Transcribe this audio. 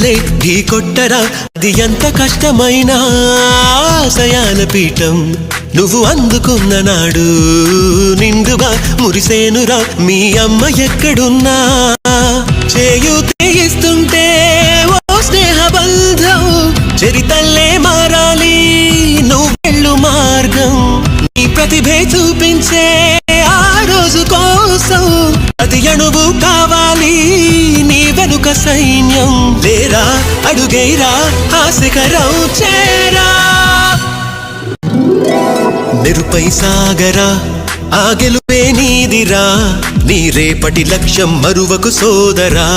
రెక్కలే ఢీ కొట్టరా అది ఎంత కష్టమైనా ఆశయాల పీఠం నువ్వు అందుకున్న నాడు నిండుగా మురిసేనురా మీ అమ్మ ఎక్కడున్నా చేయూతేయిస్తుంటే ఓ స్నేహ బంధం చరితల్లే మారాలి నువ్వు వెళ్ళు మార్గం నీ ప్రతిభే చూపించే ఆ రోజు కోసం ప్రతి అణువు కావాలి నీ వెనుక సైన్యం లేరా అడుగైరా ఆ శిఖరం చేరా మెరుపై సాగరా ఆ గెలుపే నీదిరా నీ రేపటి లక్ష్యం మరువకు సోదరా